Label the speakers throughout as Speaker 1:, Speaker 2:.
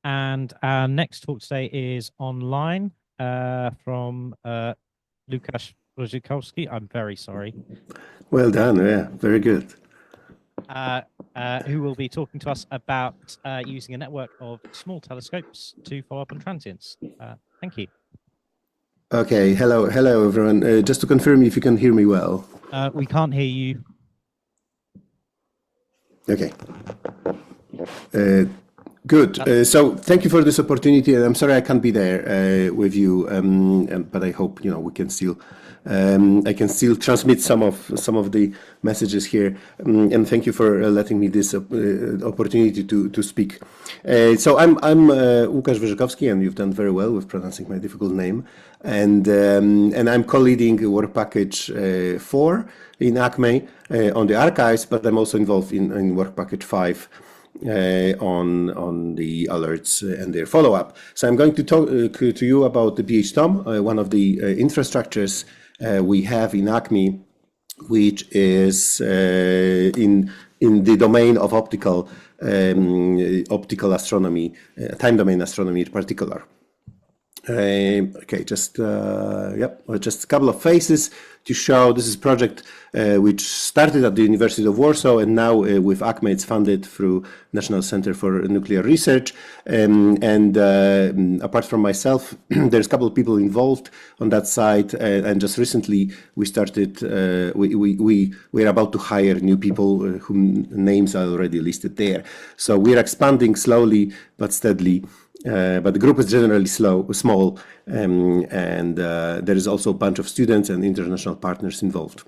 Speaker 1: And our next talk today is online from Lukasz Rozikowski. I'm very sorry.
Speaker 2: Well done. Yeah, very good.
Speaker 1: Who will be talking to us about using a network of small telescopes to follow up on transients. Thank you.
Speaker 2: Okay. Hello, everyone. Just to confirm if you can hear me well.
Speaker 1: We can't hear you.
Speaker 2: Okay. Good. So thank you for this opportunity, and I'm sorry I can't be there with you, but I hope we can still. I can still transmit some of the messages here, and thank you for letting me this opportunity to speak. So I'm Łukasz Wyrzykowski, and you've done very well with pronouncing my difficult name, and I'm co-leading work package 4 in ACME on the archives, but I'm also involved in work package 5. On the alerts and their follow-up. So I'm going to talk to you about the BHTOM, one of the infrastructures we have in ACME, which is in the domain of optical astronomy, time domain astronomy in particular. Okay, just a couple of faces to show. This is a project which started at the University of Warsaw, and now with ACME it's funded through National Center for Nuclear Research. And apart from myself, there's a couple of people involved on that side. And just recently we started. We're about to hire new people whose names are already listed there. So we're expanding slowly but steadily. But the group is generally small, and there is also a bunch of students and international partners involved.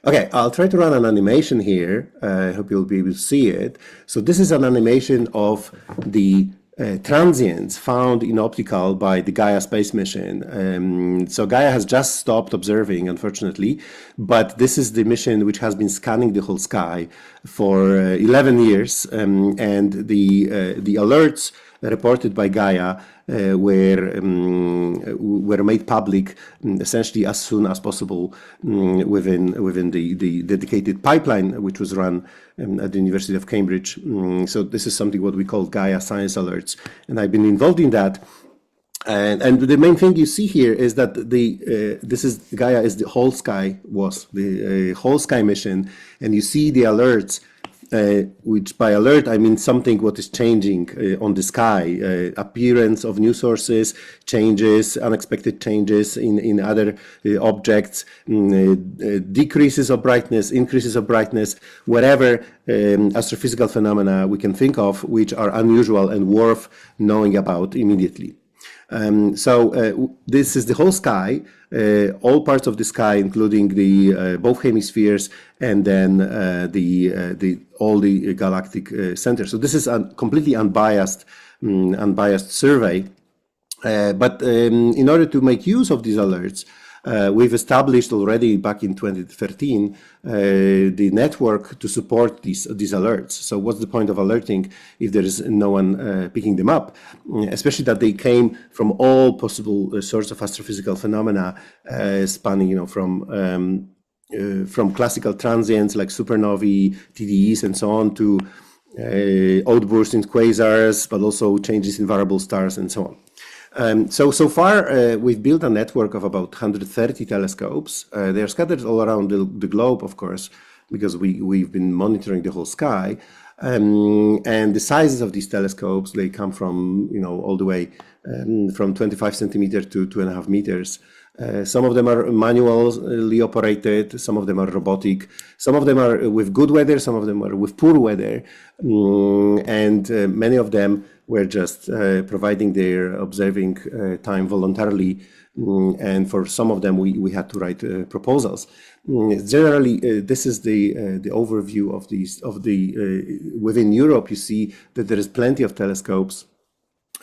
Speaker 2: Okay, I'll try to run an animation here. I hope you'll be able to see it. So this is an animation of the transients found in optical by the Gaia space mission. So Gaia has just stopped observing, unfortunately, but this is the mission which has been scanning the whole sky for 11 years, and the alerts reported by Gaia were made public essentially as soon as possible within the dedicated pipeline which was run at the University of Cambridge. So this is something what we call Gaia Science Alerts, and I've been involved in that. And the main thing you see here is that Gaia is the whole sky, was the whole sky mission, and you see the alerts. Which by alert I mean something what is changing on the sky, appearance of new sources, changes, unexpected changes in other objects, decreases of brightness, increases of brightness, whatever astrophysical phenomena we can think of which are unusual and worth knowing about immediately. So this is the whole sky, all parts of the sky, including the both hemispheres, and then all the galactic centers. So this is a completely unbiased survey. But in order to make use of these alerts, we've established already back in 2013 the network to support these alerts. So what's the point of alerting if there is no one picking them up, especially that they came from all possible sorts of astrophysical phenomena, spanning from classical transients like supernovae, TDEs, and so on, to outbursts in quasars, but also changes in variable stars and so on. So far, we've built a network of about 130 telescopes. They are scattered all around the globe, of course, because we've been monitoring the whole sky. And the sizes of these telescopes, they come from all the way from 25 centimeters to 2.5 meters. Some of them are manually operated, some of them are robotic, some of them are with good weather, some of them are with poor weather, and many of them were just providing their observing time voluntarily, and for some of them we had to write proposals. Generally, this is the overview of these within Europe. You see that there is plenty of telescopes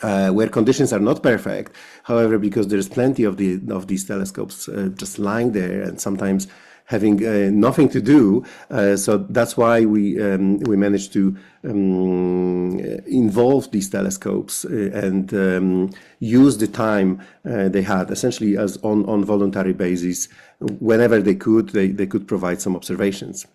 Speaker 2: where conditions are not perfect. However, because there is plenty of these telescopes just lying there and sometimes having nothing to do, so that's why we managed to involve these telescopes and use the time they had essentially as on voluntary basis. Whenever they could provide some observations.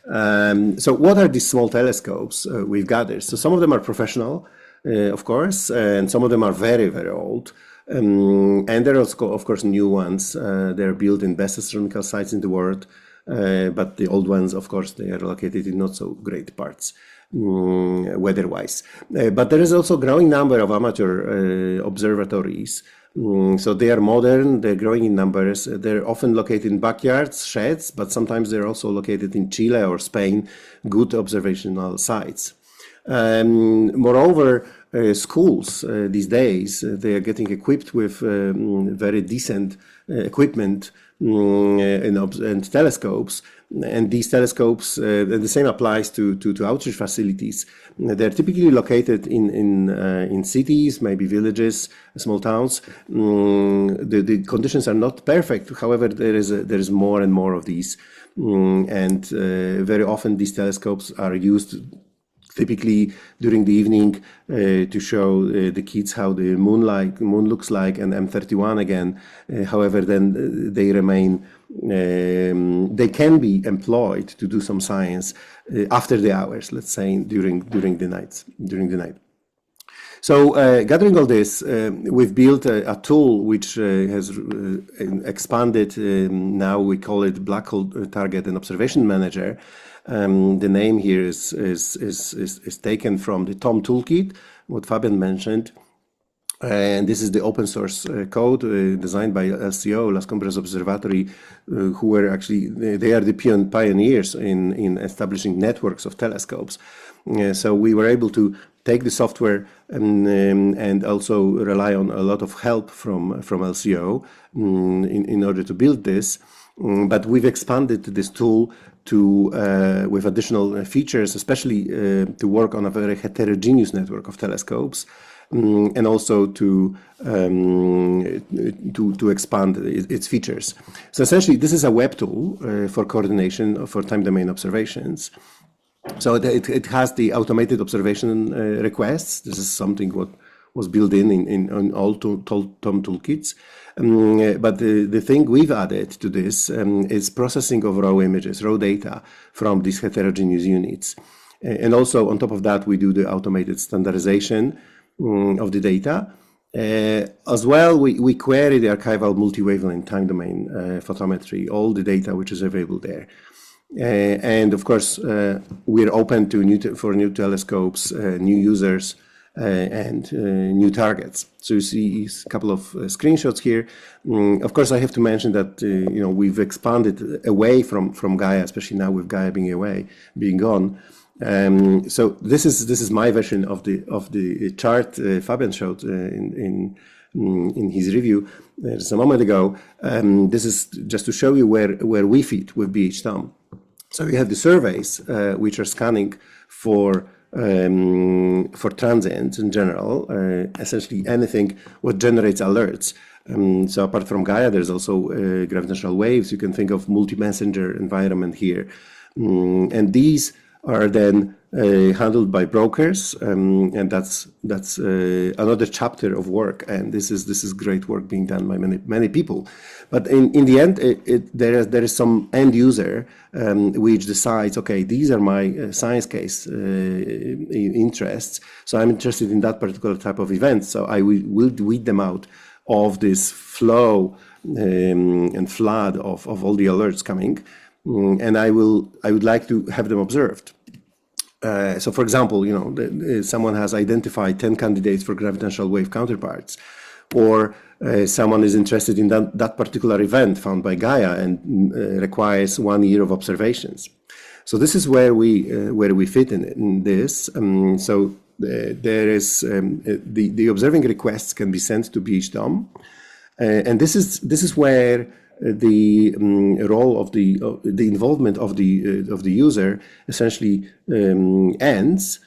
Speaker 2: So what are these small telescopes we've gathered? So some of them are professional. of course, and some of them are very, very old. And there are also, of course, new ones. They're built in best astronomical sites in the world, but the old ones, of course, they are located in not so great parts. Weather-wise. But there is also a growing number of amateur observatories. So they are modern, they're growing in numbers. They're often located in backyards, sheds, but sometimes they're also located in Chile or Spain, good observational sites. Moreover, schools these days, they are getting equipped with very decent equipment and telescopes. And these telescopes, the same applies to outreach facilities. They're typically located in cities, maybe villages, small towns. The conditions are not perfect. However, there is more and more of these, and very often these telescopes are used typically during the evening to show the kids how the moon looks like, and M31 again. However, then they remain. They can be employed to do some science after the hours, let's say during the night. So gathering all this, we've built a tool which has expanded. Now we call it Black Hole Target and Observation Manager. The name here is taken from the TOM toolkit, what Fabian mentioned. And this is the open source code designed by LCO, Las Cumbres Observatory, who were actually, they are the pioneers in establishing networks of telescopes. So we were able to take the software and also rely on a lot of help from LCO in order to build this. But we've expanded this tool to with additional features, especially to work on a very heterogeneous network of telescopes. And also to expand its features. So essentially, this is a web tool for coordination for time domain observations. So it has the automated observation requests. This is something what was built in all TOM toolkits. But the thing we've added to this is processing of raw images, raw data from these heterogeneous units. And also on top of that, we do the automated standardization of the data. As well, we query the archival multi-wavelength time domain photometry, all the data which is available there. And of course, we're open to for new telescopes, new users, and new targets. So you see a couple of screenshots here. Of course, I have to mention that we've expanded away from Gaia, especially now with Gaia being gone. So this is my version of the chart Fabian showed in his review just a moment ago. This is just to show you where we fit with BHTOM. So we have the surveys which are scanning for transients in general, essentially anything what generates alerts. So apart from Gaia, there's also gravitational waves. You can think of multi-messenger environment here, and these are then handled by brokers, and that's another chapter of work. And this is great work being done by many people. But in the end, there is some end user which decides, okay, these are my science case interests, so I'm interested in that particular type of event. So I will weed them out of this flow and flood of all the alerts coming. And I would like to have them observed. So, for example, someone has identified 10 candidates for gravitational wave counterparts, or someone is interested in that particular event found by Gaia and requires 1 year of observations. So this is where we fit in this. So there is the observing requests can be sent to BHTOM, and this is where the role of the involvement of the user essentially ends,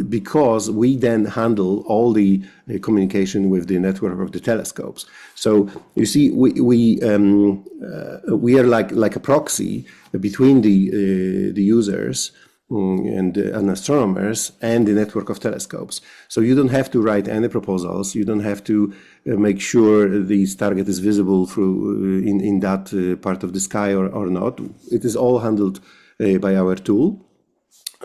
Speaker 2: because we then handle all the communication with the network of the telescopes. So you see, we are like a proxy between the users and astronomers and the network of telescopes. So you don't have to write any proposals. You don't have to make sure this target is visible through in that part of the sky or not. It is all handled by our tool.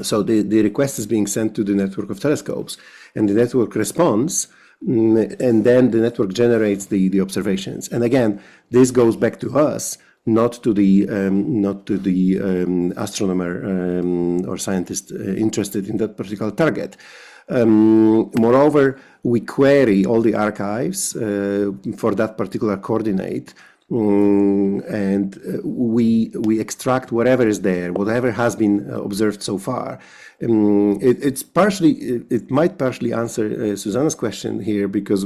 Speaker 2: So the request is being sent to the network of telescopes, and the network responds, and then the network generates the observations. And again, this goes back to us, not to the astronomer or scientist interested in that particular target. Moreover, we query all the archives for that particular coordinate, and we extract whatever is there, whatever has been observed so far. It might partially answer Susanna's question here, because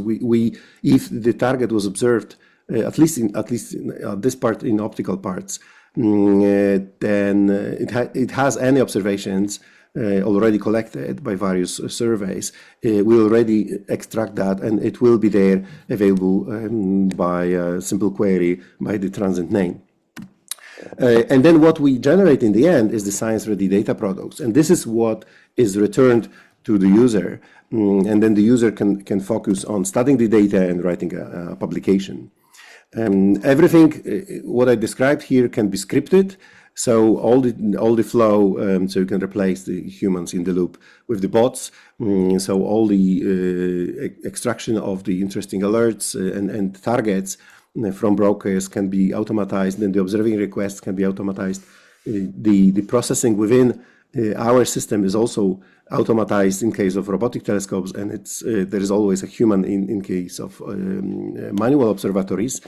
Speaker 2: if the target was observed at least in this part, in optical parts, then it has any observations already collected by various surveys. We already extract that, and it will be there available by a simple query by the transient name. And then what we generate in the end is the science-ready data products, and this is what is returned to the user, and then the user can focus on studying the data and writing a publication. Everything what I described here can be scripted. So all the flow, so you can replace the humans in the loop with the bots. So all the extraction of the interesting alerts and targets from brokers can be automatized. Then the observing requests can be automatized. The processing within our system is also automatized in case of robotic telescopes, and there is always a human in case of manual observatories.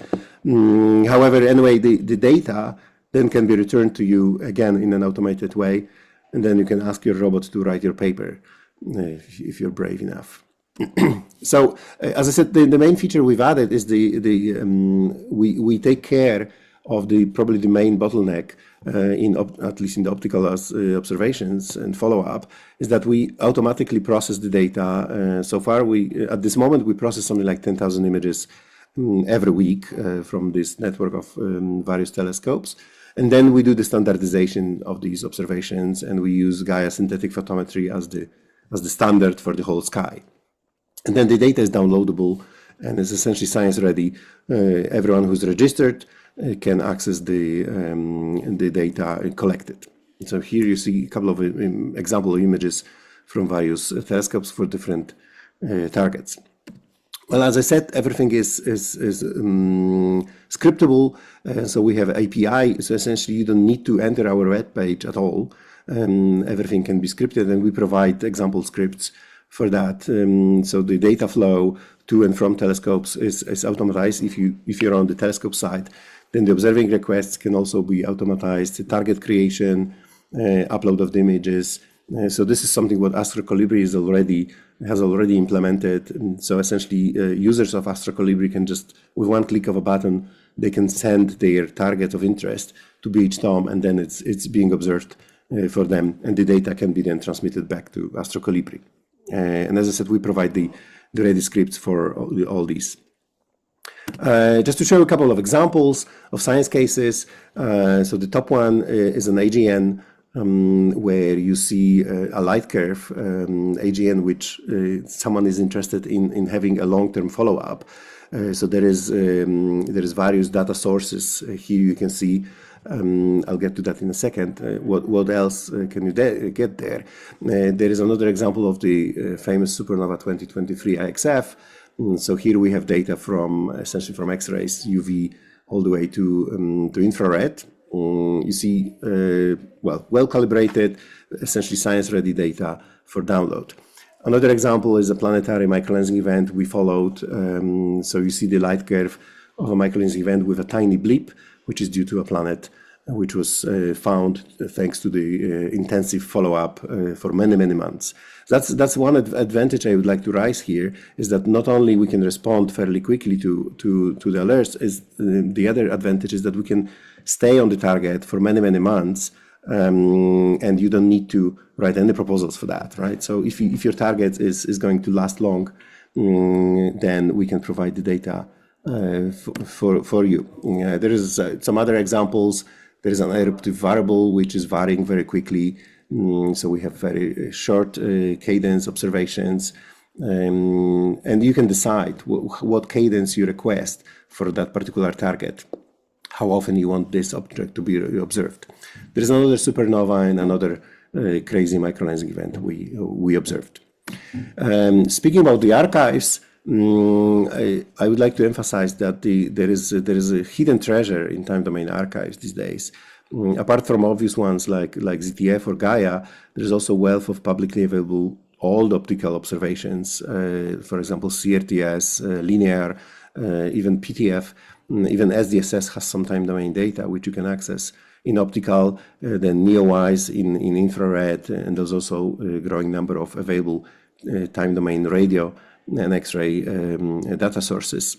Speaker 2: However, anyway, the data then can be returned to you again in an automated way, and then you can ask your robot to write your paper if you're brave enough. So, as I said, the main feature we've added is we take care of probably the main bottleneck at least in the optical observations and follow-up, is that we automatically process the data. So far, at this moment we process something like 10,000 images every week from this network of various telescopes. And then we do the standardization of these observations, and we use Gaia synthetic photometry as the standard for the whole sky. And then the data is downloadable and is essentially science ready. Everyone who's registered can access the data collected. So here you see a couple of example images from various telescopes for different targets. Well, as I said, everything is scriptable. So we have API. So essentially, you don't need to enter our web page at all. Everything can be scripted, and we provide example scripts for that. So the data flow to and from telescopes is automatized. If you're on the telescope side, then the observing requests can also be automatized. The target creation, upload of the images. So this is something what AstroColibri has already implemented. And so essentially, users of AstroColibri can just, with one click of a button, they can send their target of interest to BHTOM, and then it's being observed for them, and the data can be then transmitted back to AstroColibri. And as I said, we provide the ready scripts for all these. Just to show a couple of examples of science cases. So the top one is an AGN where you see a light curve, AGN, which someone is interested in having a long-term follow-up. So there is various data sources. Here you can see. I'll get to that in a second. What else can you get there? There is another example of the famous supernova 2023 IXF. So here we have data essentially from X-rays, UV, all the way to infrared. You see, well calibrated, essentially science-ready data for download. Another example is a planetary microlensing event we followed. So you see the light curve of a microlensing event with a tiny blip, which is due to a planet, which was found thanks to the intensive follow-up for many, many months. That's one advantage I would like to raise here, is that not only we can respond fairly quickly to the alerts, the other advantage is that we can stay on the target for many, many months, and you don't need to write any proposals for that, right? So if your target is going to last long, then we can provide the data for you. There is some other examples. There is an eruptive variable which is varying very quickly. So we have very short cadence observations, and you can decide what cadence you request for that particular target, how often you want this object to be observed. There is another supernova in another crazy microlensing event we observed. Speaking about the archives, I would like to emphasize that there is a hidden treasure in time domain archives these days. Apart from obvious ones like ZTF or Gaia, there's also a wealth of publicly available old optical observations, for example, CRTS, linear, even PTF, even SDSS has some time domain data which you can access in optical, then NeoWise in infrared, and there's also a growing number of available time domain radio and X-ray data sources.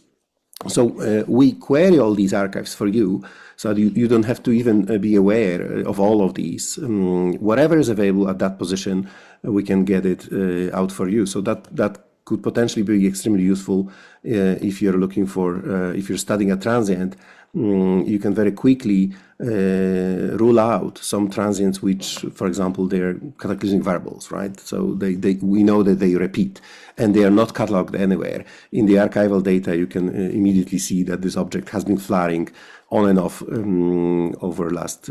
Speaker 2: So we query all these archives for you, so you don't have to even be aware of all of these. Whatever is available at that position, we can get it out for you. So that could potentially be extremely useful if you're looking for, if you're studying a transient. You can very quickly rule out some transients which, for example, they're cataclysmic variables, right? So we know that they repeat and they are not cataloged anywhere. In the archival data, you can immediately see that this object has been flaring on and off over last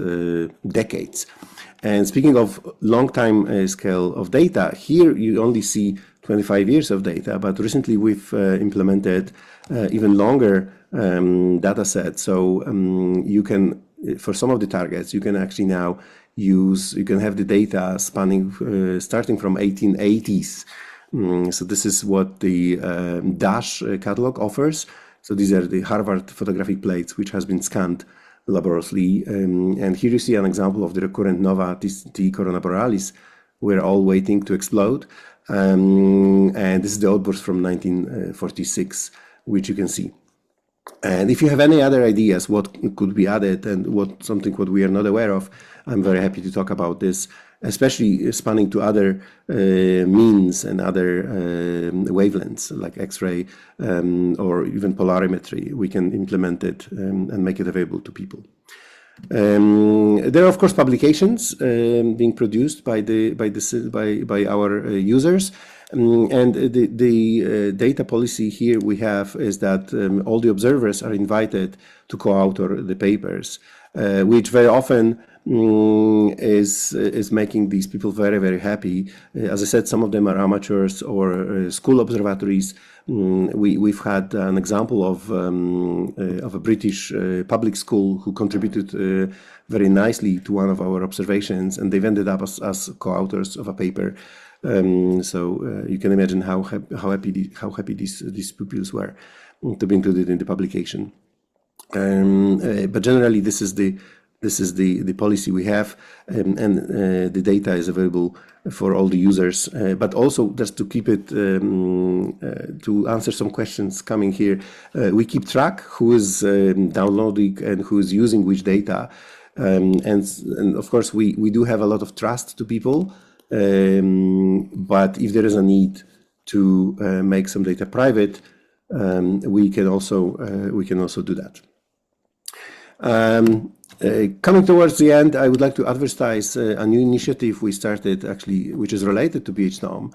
Speaker 2: decades. And speaking of long time scale of data, here you only see 25 years of data, but recently we've implemented even longer data set. So you can, for some of the targets, you can actually now use, you can have the data spanning, starting from 1880s. So this is what the DASH catalog offers. So these are the Harvard photographic plates, which has been scanned laboriously. And here you see an example of the recurrent nova T Corona Borealis. We're all waiting to explode. And this is the outburst from 1946, which you can see. And if you have any other ideas what could be added and what we are not aware of, I'm very happy to talk about this, especially spanning to other means and other wavelengths like X-ray or even polarimetry. We can implement it and make it available to people. There are of course publications being produced by our users. And the data policy here we have is that all the observers are invited to co-author the papers, which very often is making these people very, very happy. As I said, some of them are amateurs or school observatories. We've had an example of a British public school who contributed very nicely to one of our observations, and they've ended up as co-authors of a paper. So you can imagine how happy these pupils were to be included in the publication. But generally, this is the policy we have, and the data is available for all the users. But also, just to keep it, to answer some questions coming here, we keep track who is downloading and who is using which data, and of course we do have a lot of trust to people. But if there is a need to make some data private, we can also do that. Coming towards the end, I would like to advertise a new initiative we started actually, which is related to PhDOM.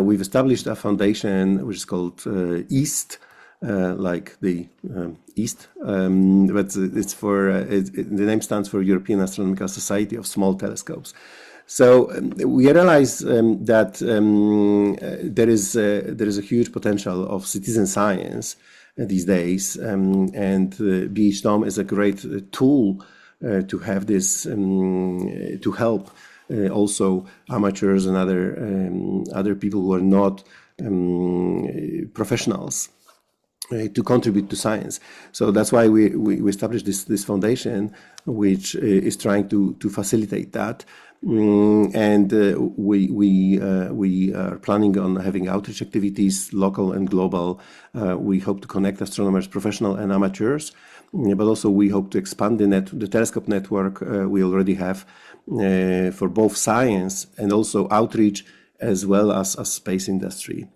Speaker 2: We've established a foundation which is called EAST, like the East, but it's for the name stands for European Astronomical Society of Small Telescopes. So we realize that there is a huge potential of citizen science these days, and PhDOM is a great tool to have this to help also amateurs and other people who are not professionals to contribute to science. So that's why we established this foundation, which is trying to facilitate that. And we are planning on having outreach activities, local and global. We hope to connect astronomers, professional and amateurs, but also we hope to expand the telescope network we already have for both science and also outreach, as well as space industry.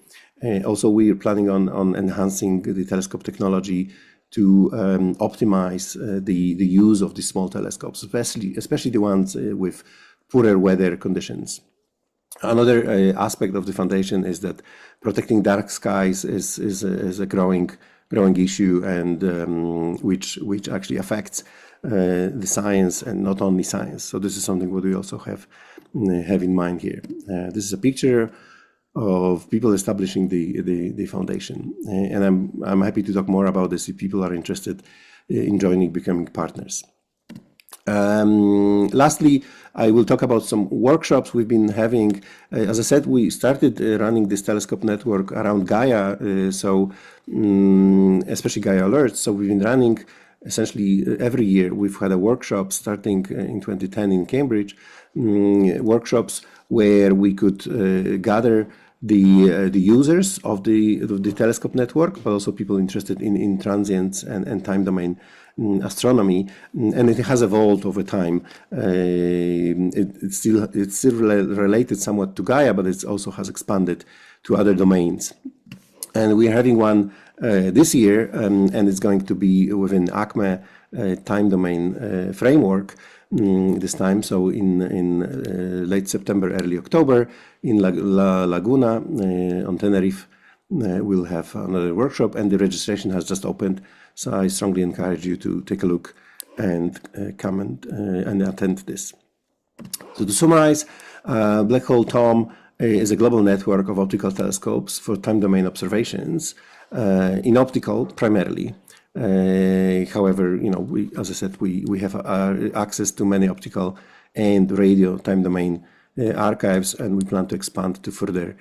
Speaker 2: Also, we are planning on enhancing the telescope technology to optimize the use of the small telescopes, especially the ones with poorer weather conditions. Another aspect of the foundation is that protecting dark skies is a growing issue, and which actually affects the science and not only science. So this is something what we also have in mind here. This is a picture of people establishing the foundation, and I'm happy to talk more about this if people are interested in becoming partners. Lastly, I will talk about some workshops we've been having. As I said, we started running this telescope network around Gaia, especially Gaia Alerts. So we've been running essentially every year. We've had a workshop starting in 2010 in Cambridge, workshops where we could gather the users of the telescope network, but also people interested in transients and time domain astronomy, and it has evolved over time. It's still related somewhat to Gaia, but it also has expanded to other domains. And we're having one this year, and it's going to be within ACME time domain framework this time. So in late September, early October, in La Laguna on Tenerife, we'll have another workshop, and the registration has just opened. So I strongly encourage you to take a look and come and attend this. So to summarize, Black Hole TOM is a global network of optical telescopes for time domain observations in optical primarily. However, as I said, we have access to many optical and radio time domain archives, and we plan to expand to further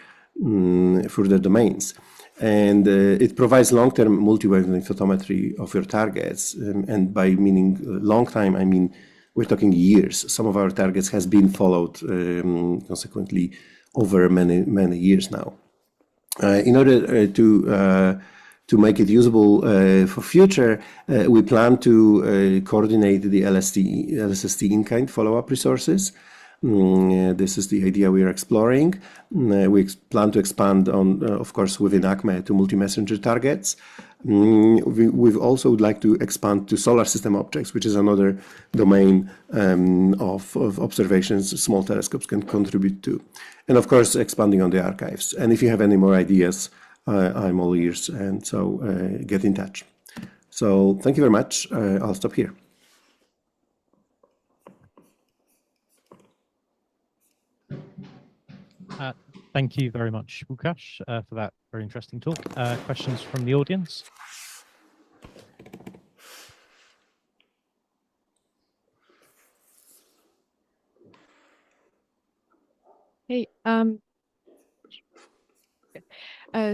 Speaker 2: domains. And it provides long-term multi-wavelength photometry of your targets. And by meaning long time, I mean we're talking years. Some of our targets has been followed consequently over many years now. In order to make it usable for future, we plan to coordinate the LSST in-kind follow-up resources. This is the idea we are exploring. We plan to expand on, of course, within ACME to multi-messenger targets. We also would like to expand to solar system objects, which is another domain of observations small telescopes can contribute to. And of course, expanding on the archives. And if you have any more ideas, I'm all ears, and so get in touch. So thank you very much. I'll stop here.
Speaker 1: Thank you very much, Łukasz, for that very interesting talk. Questions from the audience?
Speaker 3: Hey,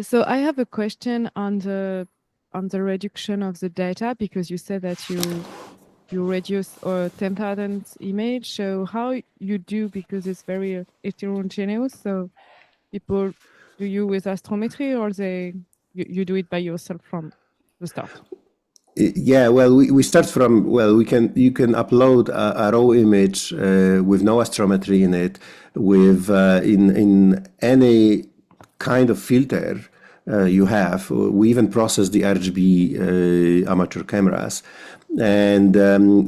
Speaker 3: so I have a question on the reduction of the data, because you said that you reduce 10,000 image. So how you do, because it's very heterogeneous. So people, do you with astrometry, or you do it by yourself from the start?
Speaker 2: Yeah, well, we start from, well, you can upload a raw image with no astrometry in it, with in any kind of filter you have. We even process the RGB amateur cameras, and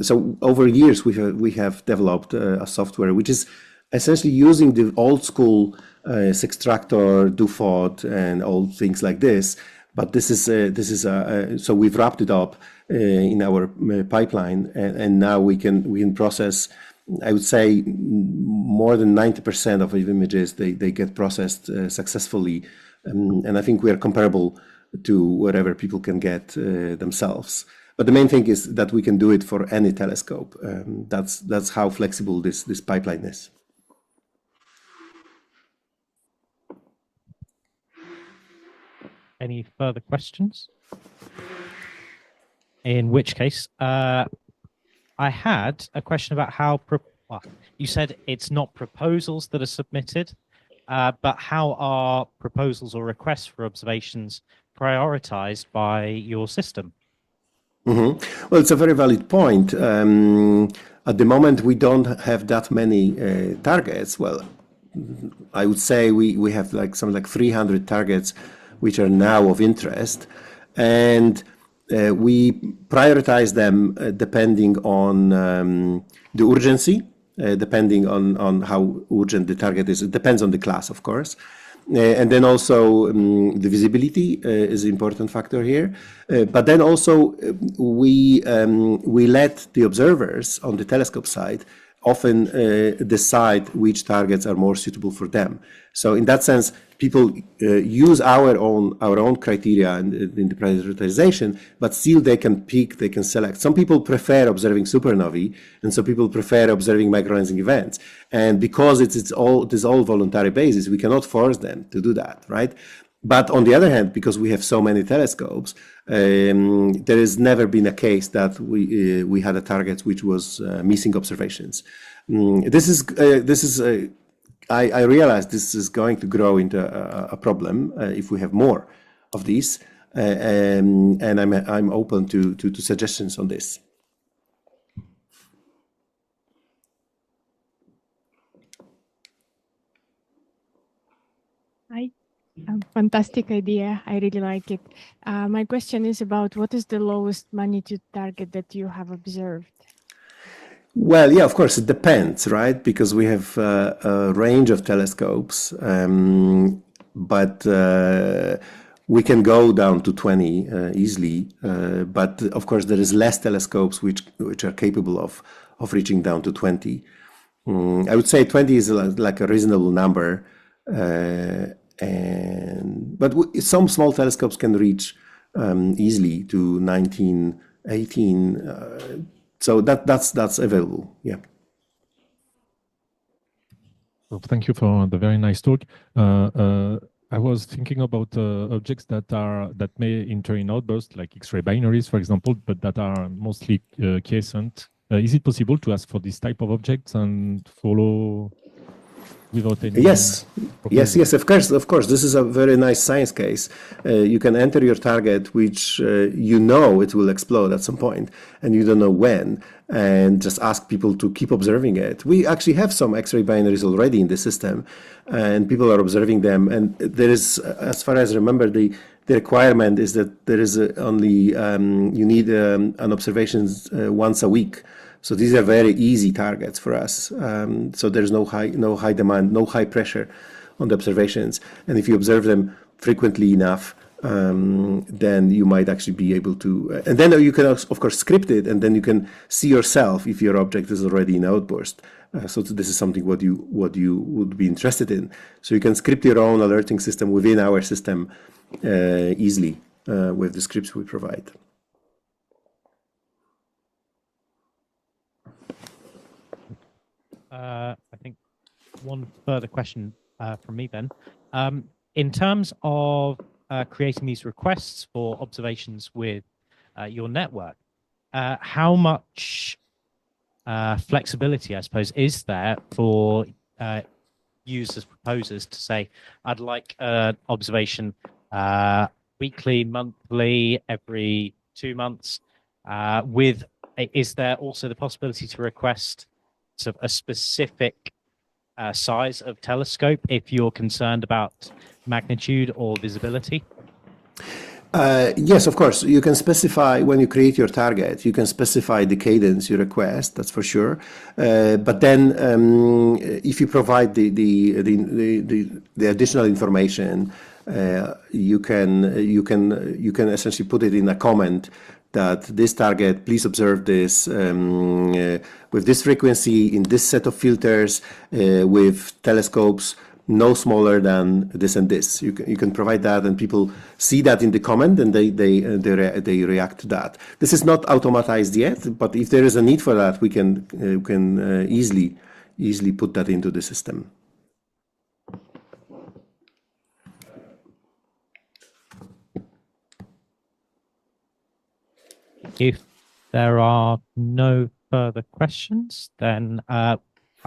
Speaker 2: so over years we have developed a software which is essentially using the old school Sextractor, DoFOT, and all things like this. But this is so we've wrapped it up in our pipeline, and now we can process, I would say, more than 90% of images. They get processed successfully, and I think we are comparable to whatever people can get themselves. But the main thing is that we can do it for any telescope. That's how flexible this pipeline is.
Speaker 1: Any further questions? In which case, I had a question about how, well, you said it's not proposals that are submitted, but how are proposals or requests for observations prioritized by your system?
Speaker 2: Mm-hmm. Well, it's a very valid point. At the moment, we don't have that many targets. Well, I would say we have something like 300 targets which are now of interest, and we prioritize them depending on the urgency, depending on how urgent the target is. It depends on the class, of course. And then also the visibility is an important factor here. But then also we let the observers on the telescope side often decide which targets are more suitable for them. So in that sense, people use our own criteria in the prioritization, but still they can pick, they can select. Some people prefer observing supernovae, and some people prefer observing microlensing events. And because it is all voluntary basis, we cannot force them to do that, right? But on the other hand, because we have so many telescopes, there has never been a case that we had a target which was missing observations. I realize this is going to grow into a problem if we have more of these, and I'm open to suggestions on this.
Speaker 4: Fantastic idea. I really like it. My question is about what is the lowest magnitude target that you have observed?
Speaker 2: Well, yeah, of course, it depends, right? Because we have a range of telescopes, but we can go down to 20 easily. But of course, there is less telescopes which are capable of reaching down to 20. I would say 20 is like a reasonable number. But some small telescopes can reach easily to 19, 18. So that's available. Yeah.
Speaker 5: Well, thank you for the very nice talk. I was thinking about objects that may enter in outbursts, like X-ray binaries, for example, but that are mostly quiescent. Is it possible to ask for this type of objects and follow without any?
Speaker 2: Yes, of course. This is a very nice science case. You can enter your target, which you know it will explode at some point, and you don't know when, and just ask people to keep observing it. We actually have some X-ray binaries already in the system, and people are observing them. And there is, as far as I remember, the requirement is that there is only you need an observation once a week. So these are very easy targets for us. So there's no high demand, no high pressure on the observations. And if you observe them frequently enough, then you might actually be able to. And then you can, of course, script it, and then you can see yourself if your object is already in outburst. So this is something what you would be interested in. So you can script your own alerting system within our system easily with the scripts we provide.
Speaker 1: I think one further question from me then. In terms of creating these requests for observations with your network, how much flexibility, I suppose, is there for users, proposers to say, I'd like an observation weekly, monthly, every 2 months, is there also the possibility to request of a specific size of telescope if you're concerned about magnitude or visibility?
Speaker 2: Yes, of course. You can specify when you create your target, you can specify the cadence you request, that's for sure. But then if you provide the additional information, you can essentially put it in a comment that this target, please observe this with this frequency, in this set of filters, with telescopes no smaller than this and this. You can provide that, and people see that in the comment, and they react to that. This is not automatized yet, but if there is a need for that, we can easily put that into the system.
Speaker 1: If there are no further questions, then I'd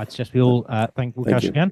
Speaker 1: suggest we all thank Łukasz again.